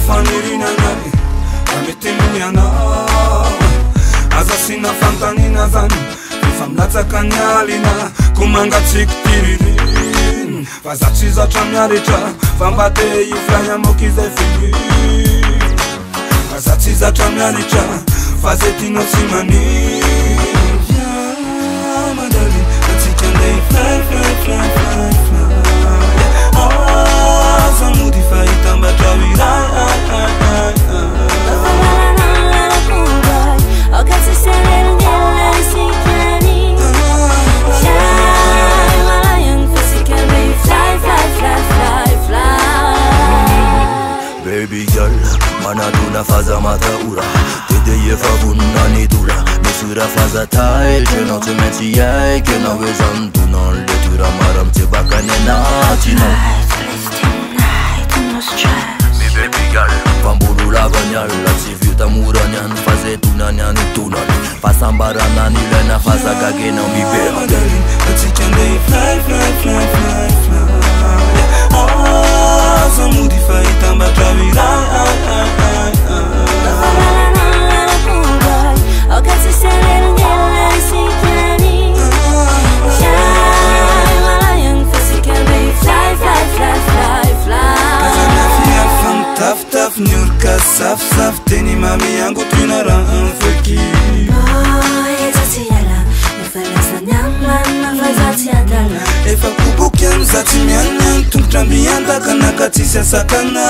Fah Nirina ngai ametemu yanao aza sina fantanina zany famlatsaka ny alina komangatsiky tiririn fa za tsy zatra miaritra fa mba te iflay amoky izay fili fa za tsy zatra miaritra fa zay tinao tsy manivy madali atsika ndey fly fly fly fly fly aza mody fahitambatra wiray Baby girl, mana tuna faza mata ura Tede ye favunna ni dura Misura faza tai Che non te metti ai Che non vezan tu non le tura maram te bakane natino No stress Mi baby girl, pamburu la ganyal La si fiuta muranyan Faze tunanyan tunan Pasambaranani lena faza gagena mi bema madali atsika ndey fly fly fly fly fly aza mody fahitambatra wiray Taf nyurka saf saf teny mami yangu tuna raha feki efa kubuki amzaty mianyany tongotra mbiandaka nakatsisy asakana